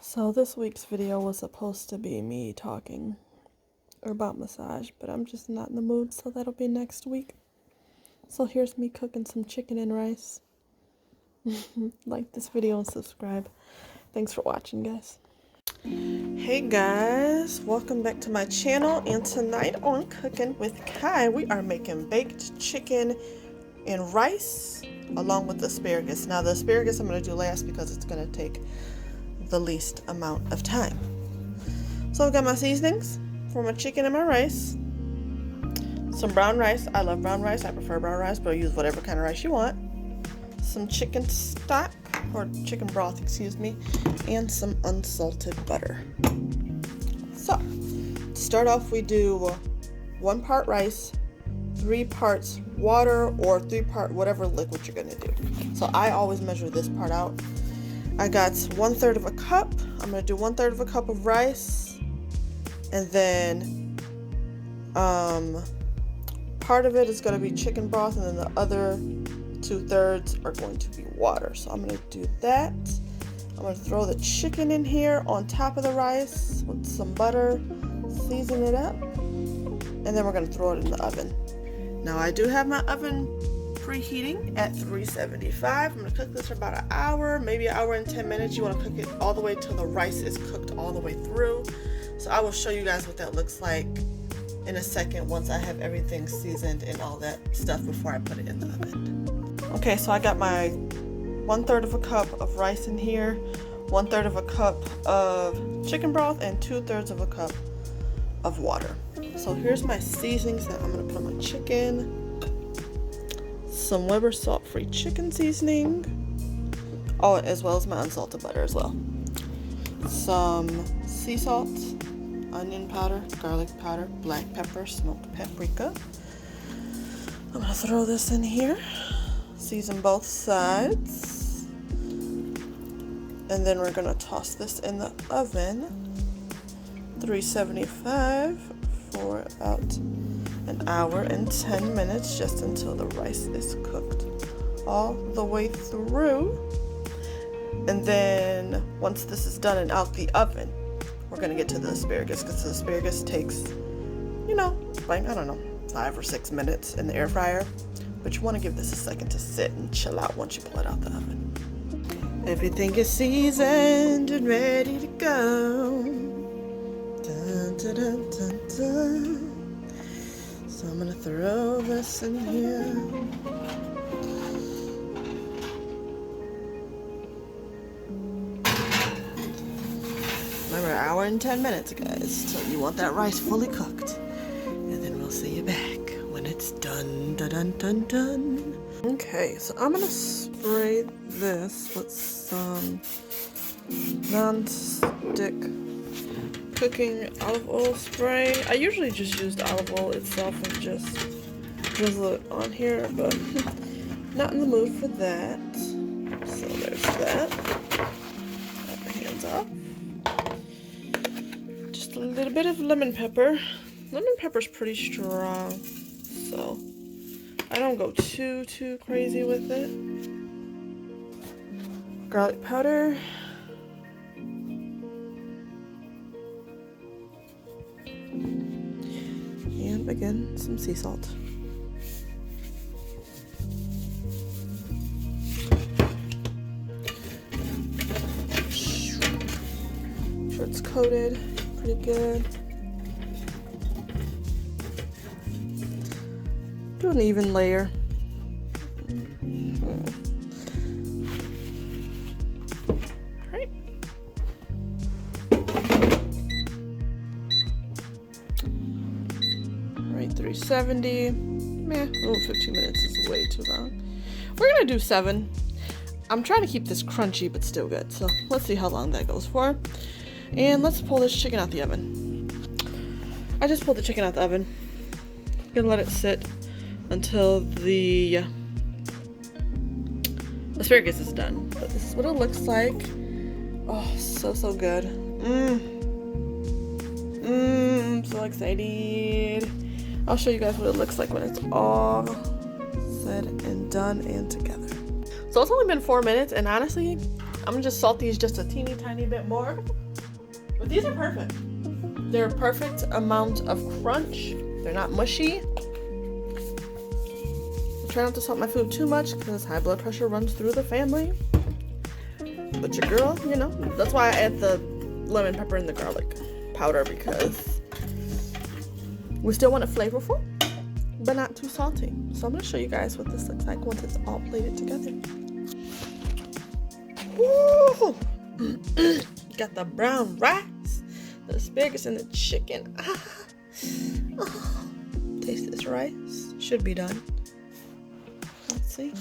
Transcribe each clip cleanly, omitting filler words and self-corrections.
So this week's video was supposed to be me talking about massage, but I'm just not in the mood, so that'll be next week. So here's me cooking some chicken and rice. Like this video and subscribe. Thanks for watching, guys. Hey guys, welcome back to my channel, and tonight on Cooking with Kai, we are making baked chicken and rice along with asparagus. Now the asparagus I'm going to do last because it's going to take the least amount of time. So I've got my seasonings for my chicken and my rice. Some brown rice. I love brown rice. I prefer brown rice, but use whatever kind of rice you want. Some chicken stock, or chicken broth, excuse me, and some unsalted butter. So to start off, we do 1 part rice, 3 parts water, or 3 part whatever liquid you're gonna do. So I always measure this part out. I got 1/3 of a cup. I'm gonna do 1/3 of a cup of rice, and then part of it is gonna be chicken broth, and then the other 2/3 are going to be water. So I'm gonna do that. I'm gonna throw the chicken in here on top of the rice with some butter, season it up, and then we're gonna throw it in the oven. Now I do have my oven preheating at 375. I'm gonna cook this for about an hour, maybe an hour and 10 minutes. You wanna cook it all the way till the rice is cooked all the way through. So I will show you guys what that looks like in a second once I have everything seasoned and all that stuff before I put it in the oven. Okay, so I got my 1/3 of a cup of rice in here, 1/3 of a cup of chicken broth, and 2/3 of a cup of water. So here's my seasonings that I'm gonna put on my chicken. Some Weber salt-free chicken seasoning, oh, as well as my unsalted butter as well. Some sea salt, onion powder, garlic powder, black pepper, smoked paprika. I'm gonna throw this in here, season both sides, and then we're gonna toss this in the oven, 375 for about an hour and 10 minutes, just until the rice is cooked all the way through. And then once this is done and out the oven, we're gonna get to the asparagus, because the asparagus takes, like, I don't know, 5 or 6 minutes in the air fryer, but you want to give this a second to sit and chill out once you pull it out the oven. Everything is seasoned and ready to go. Dun, dun, dun, dun, dun. So I'm gonna throw this in here. Remember, an hour and 10 minutes, guys. So you want that rice fully cooked. And then we'll see you back when it's done. Dun, dun, dun, dun. Okay, so I'm gonna spray this with some non-stick cooking olive oil spray. I usually just use the olive oil itself and just drizzle it on here, but not in the mood for that. So there's that. Got my hands off. Just a little bit of lemon pepper. Lemon pepper's pretty strong, so I don't go too crazy with it. Garlic powder. And again, some sea salt. Sure it's coated pretty good. Do an even layer. Alright. Alright, 370. Meh, 15 minutes is way too long. We're gonna do 7. I'm trying to keep this crunchy but still good, so let's see how long that goes for. And let's pull this chicken out the oven. I just pulled the chicken out the oven. Gonna let it sit until the asparagus is done. But this is what it looks like. Oh, so good. I'm so excited. I'll show you guys what it looks like when it's all said and done and together. So it's only been 4 minutes, and honestly, I'm gonna just salt these just a teeny tiny bit more. But these are perfect. They're a perfect amount of crunch. They're not mushy. I try not to salt my food too much because high blood pressure runs through the family. But your girl, you know, that's why I add the lemon pepper and the garlic powder, because we still want it flavorful, but not too salty. So I'm gonna show you guys what this looks like once it's all plated together. Woo! Got the brown rice, the asparagus, and the chicken. Taste this rice. Should be done. Let's see.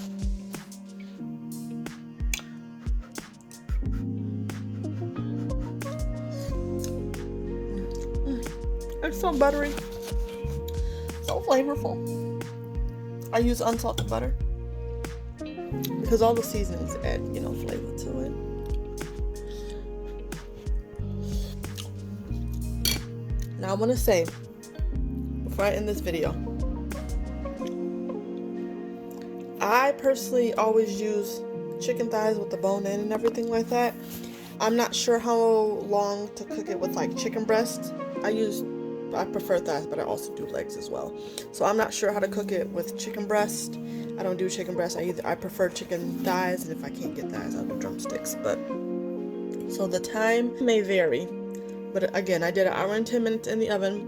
It's so buttery, so flavorful. I use unsalted butter because all the seasonings add, you know, flavor to it. Now I want to say, before I end this video, I personally always use chicken thighs with the bone in and everything like that. I'm not sure how long to cook it with like chicken breast. I prefer thighs, but I also do legs as well. So I'm not sure how to cook it with chicken breast. I don't do chicken breast. I prefer chicken thighs, and if I can't get thighs, I'll do drumsticks. But so the time may vary. But again, I did an hour and 10 minutes in the oven,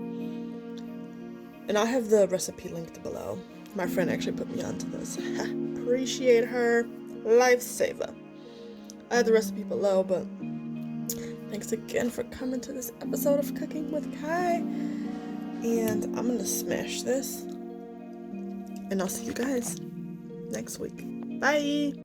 and I'll have the recipe linked below. My friend actually put me onto this. Appreciate her. Lifesaver. I have the recipe below, but thanks again for coming to this episode of Cooking with Kai. And I'm going to smash this. And I'll see you guys next week. Bye!